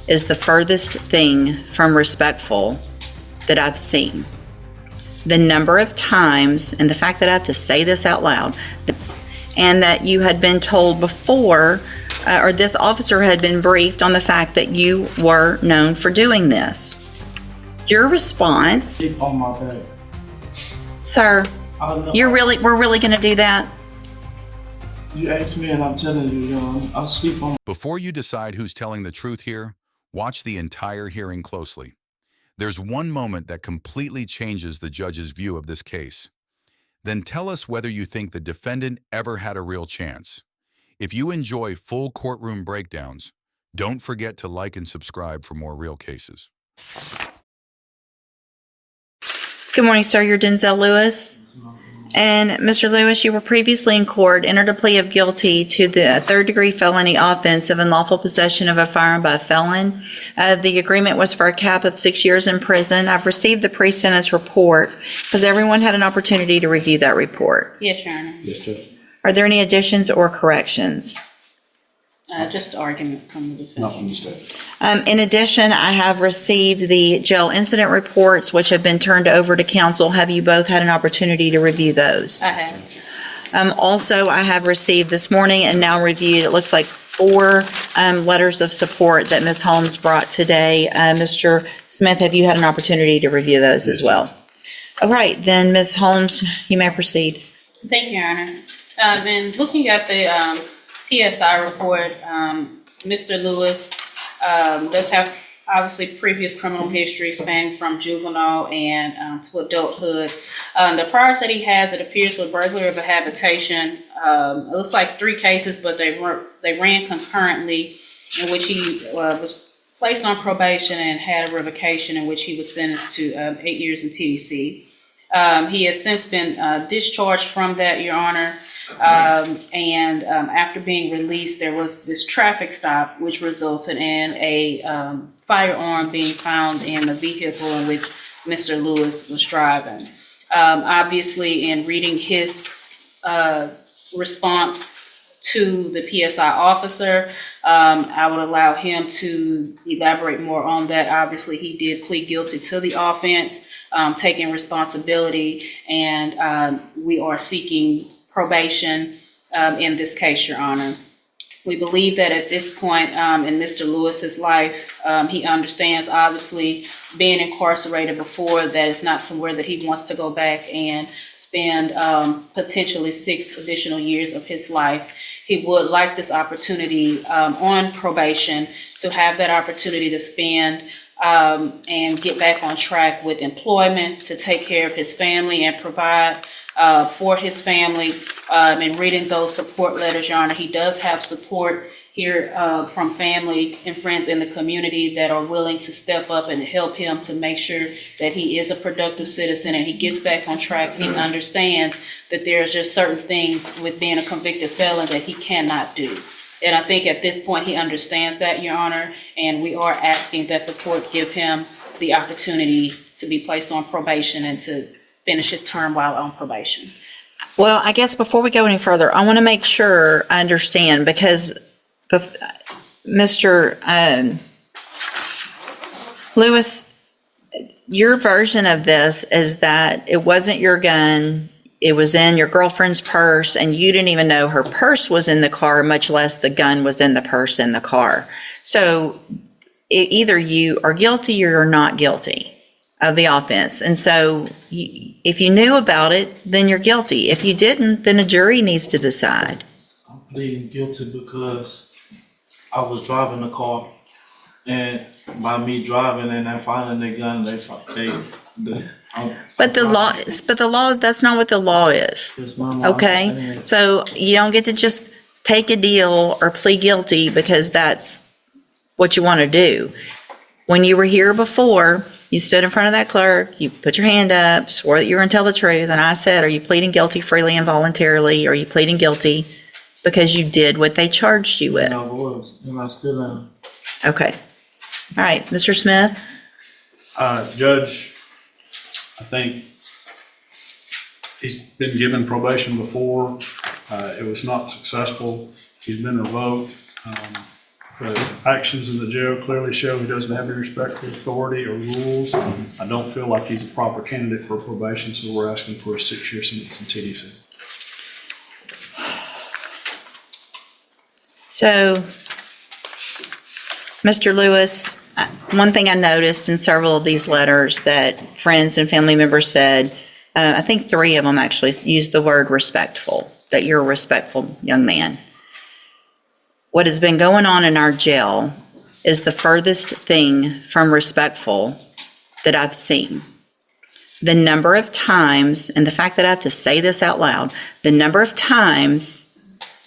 is the furthest thing from respectful that I've seen. The number of times, and the fact that I have to say this out loud, and that you had been told before, or this officer had been briefed on the fact that you were known for doing this. Your response, On my back. sir, we're really going to do that? You asked me and I'm telling you, I'll sleep on. Before you decide who's telling the truth here, watch the entire hearing closely. There's one moment that completely changes the judge's view of this case. Then tell us whether you think the defendant ever had a real chance. If you enjoy full courtroom breakdowns, don't forget to like and subscribe for more real cases. Good morning, sir. You're Denzel Lewis. And Mr. Lewis, you were previously in court, entered a plea of guilty to the third-degree felony offense of unlawful possession of a firearm by a felon. The agreement was for a cap of 6 years in prison. I've received the pre-sentence report. Has everyone had an opportunity to review that report? Yes, Your Honor. Yes, Judge. Are there any additions or corrections? Just argument from the defendant. Not from the state. In addition, I have received the jail incident reports, which have been turned over to counsel. Have you both had an opportunity to review those? I have. Also, I have received this morning and now reviewed, it looks like 4 letters of support that Ms. Holmes brought today. Mr. Smith, have you had an opportunity to review those as well? All right, then Ms. Holmes, you may proceed. Thank you, Your Honor. In looking at the PSI report, Mr. Lewis does have obviously previous criminal history spanning from juvenile and to adulthood. The priors that he has, it appears, with burglary of a habitation. It looks like 3 cases, but they ran concurrently, in which he was placed on probation and had a revocation, in which he was sentenced to 8 years in TDC. He has since been discharged from that, Your Honor. And after being released, there was this traffic stop, which resulted in a firearm being found in the vehicle in which Mr. Lewis was driving. Obviously, in reading his response to the PSI officer, I would allow him to elaborate more on that. Obviously, he did plead guilty to the offense, taking responsibility, and we are seeking probation in this case, Your Honor. We believe that at this point in Mr. Lewis's life, he understands, obviously, being incarcerated before, that it's not somewhere that he wants to go back and spend potentially 6 additional years of his life. He would like this opportunity on probation to have that opportunity to spend and get back on track with employment, to take care of his family and provide for his family. And reading those support letters, Your Honor, he does have support here from family and friends in the community that are willing to step up and help him to make sure that he is a productive citizen and he gets back on track. He understands that there's just certain things with being a convicted felon that he cannot do. And I think at this point he understands that, Your Honor, and we are asking that the court give him the opportunity to be placed on probation and to finish his term while on probation. Well, I guess before we go any further, I want to make sure I understand, because Mr. Lewis, your version of this is that it wasn't your gun, it was in your girlfriend's purse, and you didn't even know her purse was in the car, much less the gun was in the purse in the car. So either you are guilty or you're not guilty of the offense. And so if you knew about it, then you're guilty. If you didn't, then a jury needs to decide. I'm pleading guilty because I was driving the car, and by me driving and then finding the gun, But the law, that's not what the law is. Okay? So you don't get to just take a deal or plead guilty because that's what you want to do. When you were here before, you stood in front of that clerk, you put your hand up, swore that you were going to tell the truth, and I said, are you pleading guilty freely and voluntarily, or are you pleading guilty because you did what they charged you with? And I was, and I still am. Okay. All right, Mr. Smith? Judge, I think he's been given probation before. It was not successful. He's been revoked. But actions in the jail clearly show he doesn't have any respect for authority or rules. I don't feel like he's a proper candidate for probation, so we're asking for a 6-year sentence in TDC. So, Mr. Lewis, one thing I noticed in several of these letters that friends and family members said, I think 3 of them actually used the word respectful, that you're a respectful young man. What has been going on in our jail is the furthest thing from respectful that I've seen. The number of times, and the fact that I have to say this out loud, the number of times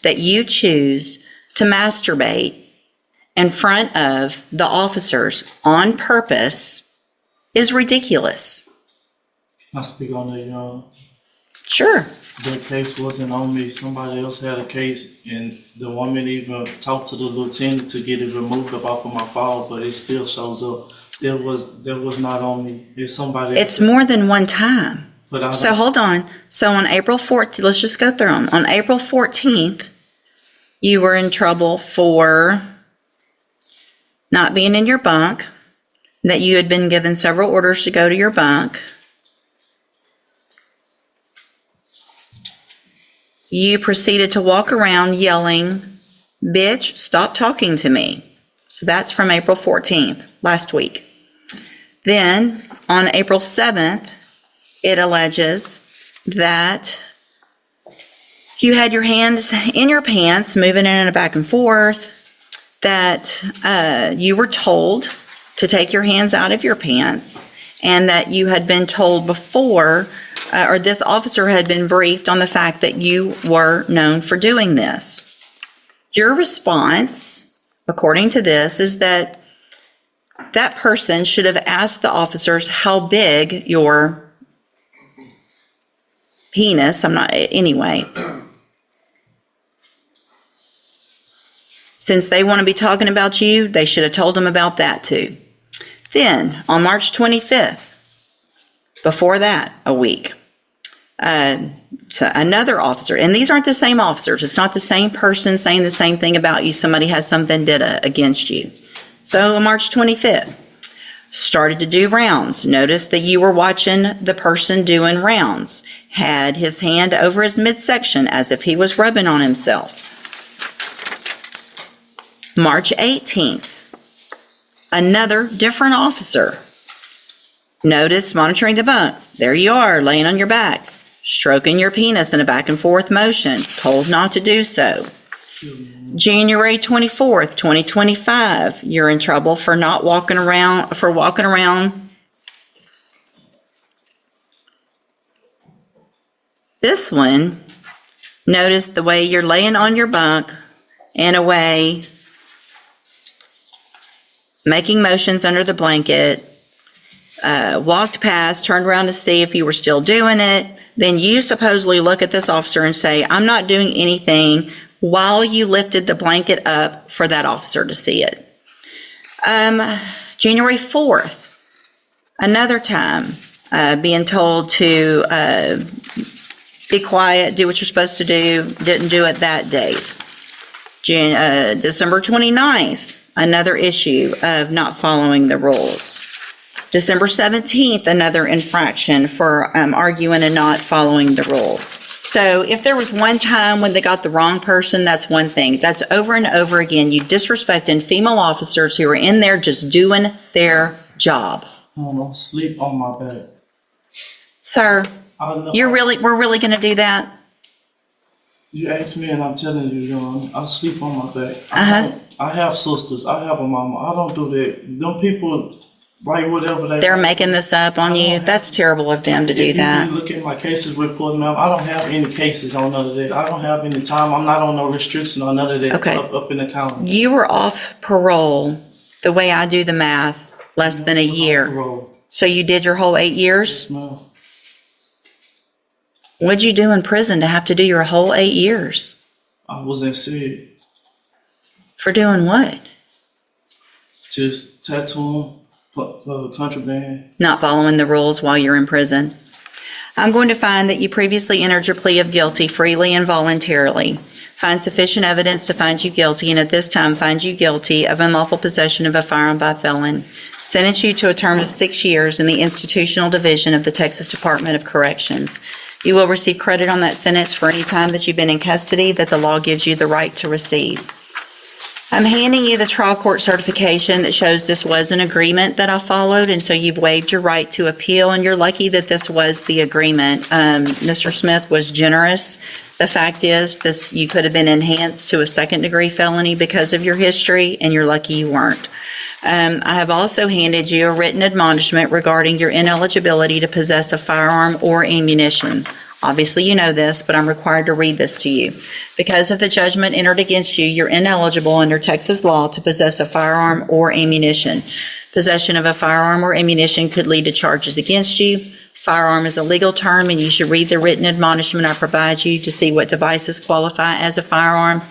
that you choose to masturbate in front of the officers on purpose is ridiculous. I speak on the, Sure. the case wasn't on me. Somebody else had a case, and the woman even talked to the lieutenant to get it removed up off of my file, but it still shows up. That was not on me. It's somebody. It's more than one time. But So hold on. So on April 14th, let's just go through them. On April 14th, you were in trouble for not being in your bunk, that you had been given several orders to go to your bunk. You proceeded to walk around yelling, "Bitch, stop talking to me." So that's from April 14th, last week. Then on April 7th, it alleges that you had your hands in your pants, moving in and back and forth, that you were told to take your hands out of your pants, and that you had been told before, or this officer had been briefed on the fact that you were known for doing this. Your response, according to this, is that that person should have asked the officers how big your penis, anyway. Since they want to be talking about you, they should have told them about that too. Then, on March 25th, before that, a week, so another officer, and these aren't the same officers, it's not the same person saying the same thing about you, somebody has some vendetta against you. So on March 25th, started to do rounds. Noticed that you were watching the person doing rounds, had his hand over his midsection as if he was rubbing on himself. March 18th, another different officer. Notice monitoring the bunk. There you are, laying on your back, stroking your penis in a back and forth motion, told not to do so. January 24th, 2025, you're in trouble for walking around. This one, notice the way you're laying on your bunk in a way, making motions under the blanket, walked past, turned around to see if you were still doing it. Then you supposedly look at this officer and say, "I'm not doing anything," while you lifted the blanket up for that officer to see it. January 4th, another time, being told to be quiet, do what you're supposed to do, didn't do it that day. December 29th, another issue of not following the rules. December 17th, another infraction for arguing and not following the rules. So if there was one time when they got the wrong person, that's one thing. That's over and over again, you disrespecting female officers who are in there just doing their job. I don't know, sleep on my back. Sir, we're really going to do that? You asked me, and I'm telling you, I sleep on my back. Uh-huh. I have sisters. I have a mama. I don't do that. Them people write whatever they. They're making this up on you? That's terrible of them to do that. If you look at my cases report, ma'am, I don't have any cases on none of that. I don't have any time. I'm not on no restriction on none of that. Okay. Up in the county. You were off parole, the way I do the math, less than a year. Parole. So you did your whole 8 years? Yes, ma'am. What'd you do in prison to have to do your whole 8 years? I was in SIG. For doing what? Just tattooing, contraband. Not following the rules while you're in prison. I'm going to find that you previously entered your plea of guilty freely and voluntarily. Find sufficient evidence to find you guilty, and at this time find you guilty of unlawful possession of a firearm by a felon. Sentence you to a term of 6 years in the Institutional Division of the Texas Department of Corrections. You will receive credit on that sentence for any time that you've been in custody that the law gives you the right to receive. I'm handing you the trial court certification that shows this was an agreement that I followed, and so you've waived your right to appeal, and you're lucky that this was the agreement. Mr. Smith was generous. The fact is, you could have been enhanced to a second-degree felony because of your history, and you're lucky you weren't. I have also handed you a written admonishment regarding your ineligibility to possess a firearm or ammunition. Obviously, you know this, but I'm required to read this to you. Because of the judgment entered against you, you're ineligible under Texas law to possess a firearm or ammunition. Possession of a firearm or ammunition could lead to charges against you. Firearm is a legal term, and you should read the written admonishment I provide you to see what devices qualify as a firearm.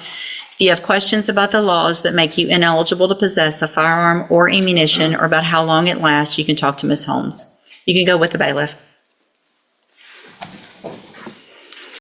If you have questions about the laws that make you ineligible to possess a firearm or ammunition, or about how long it lasts, you can talk to Ms. Holmes. You can go with the bailiff.